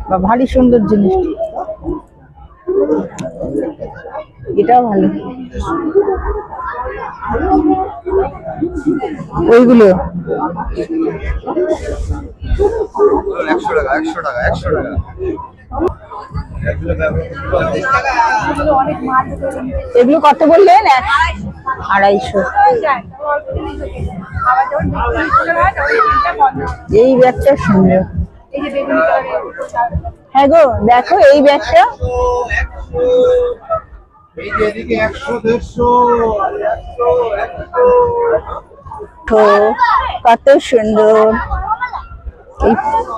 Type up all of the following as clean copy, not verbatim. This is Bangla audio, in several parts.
বা ভারী সুন্দর জিনিস, এটাও ভালো। ওইগুলো 100 টাকা 100 টাকা 100 টাকা। এগুলো কত বললেন? 250। এই ব্যাগটা সুন্দর। হ্যাঁ গো, দেখো এই ব্যাগটা। তো কত সুন্দর, এই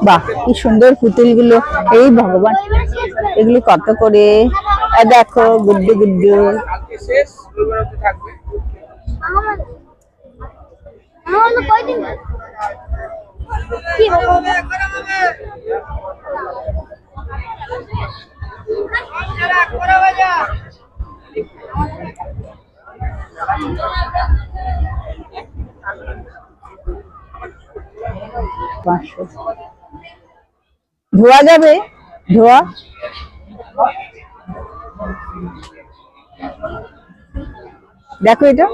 বাহ কি সুন্দর পুতুল গুলো। এই ভগবান, এগুলো কত করে? দেখো গুড্ডু গুড্ডু। ধোয়া যাবে, ধোয়া। দেখো এটা,